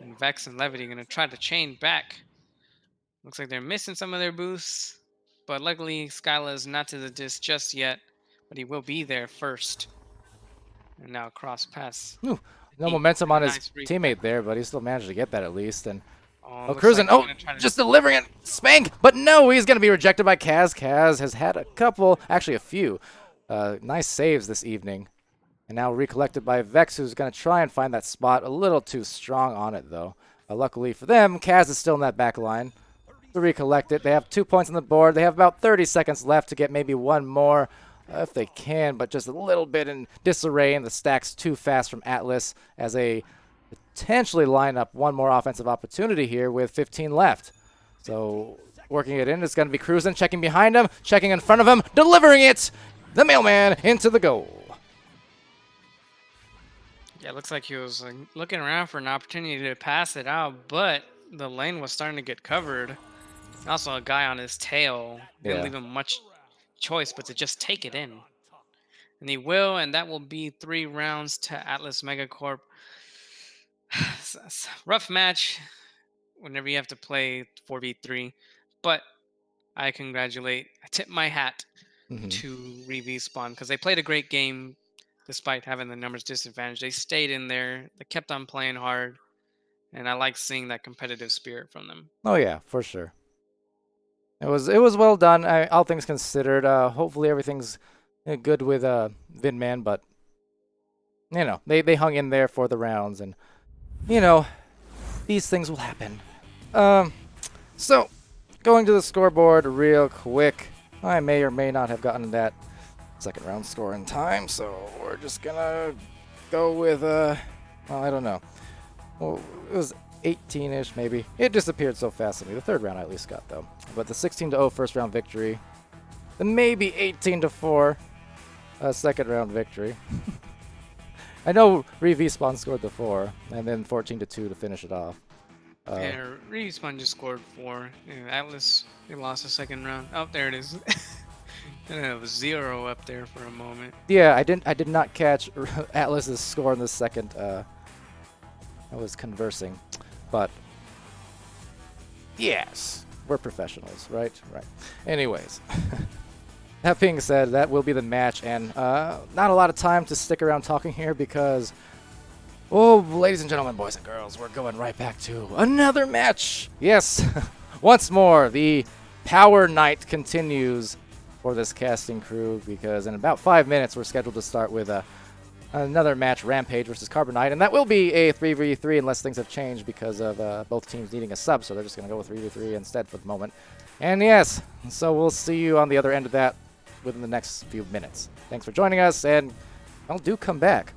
and Vex and Levity going to try to chain back. Looks like they're missing some of their boosts, but luckily Skyla is not to the disc just yet, but he will be there first. And now cross pass. Ooh, no momentum on his teammate there, but he still managed to get that at least. And Cruisin, just delivering it, Spank, but no, he's going to be rejected by Kaz. Kaz has had a couple, actually a few, nice saves this evening. And now recollected by Vex, who's going to try and find that spot. A little too strong on it, though. Luckily for them, Kaz is still in that back line to recollect it. They have 2 points on the board. They have about 30 seconds left to get maybe one more if they can, but just a little bit in disarray, and the stack's too fast from Atlas as they potentially line up one more offensive opportunity here with 15 left. So working it in, it's going to be Cruisin, checking behind him, checking in front of him, delivering it, the mailman into the goal. Yeah, it looks like he was looking around for an opportunity to pass it out, but the lane was starting to get covered. Also, a guy on his tail didn't leave him much choice but to just take it in. And he will, and that will be 3 rounds to Atlas MEG4CORP. Rough match whenever you have to play 4v3, but I tip my hat to ReeVspawn because they played a great game despite having the numbers disadvantage. They stayed in there, they kept on playing hard, and I like seeing that competitive spirit from them. Oh yeah, for sure. It was well done, all things considered. Hopefully everything's good with Vidman, but you know, they hung in there for the rounds, and you know, these things will happen. So going to the scoreboard real quick. I may or may not have gotten that second round score in time, so we're just gonna go with well, I don't know. Well, it was 18-ish maybe. It disappeared so fast on me. The third round I at least got though. But the 16-0 first round victory. The maybe 18-4 second round victory. I know ReeVspawn scored the 4, and then 14-2 to finish it off. Yeah, ReeVspawn just scored 4. Atlas, they lost the second round. Oh, there it is. And it was 0 up there for a moment. Yeah, I did not catch Atlas's score in the second. I was conversing, but yes, we're professionals, right? Right. Anyways, that being said, that will be the match, and not a lot of time to stick around talking here because Oh, ladies and gentlemen, boys and girls, we're going right back to another match. Yes, once more, the Power Night continues for this casting crew because in about 5 minutes we're scheduled to start with another match, Rampage versus Carbonite, and that will be a 3v3 unless things have changed because of both teams needing a sub, so they're just going to go with 3v3 instead for the moment. And yes, so we'll see you on the other end of that within the next few minutes. Thanks for joining us, and well, do come back.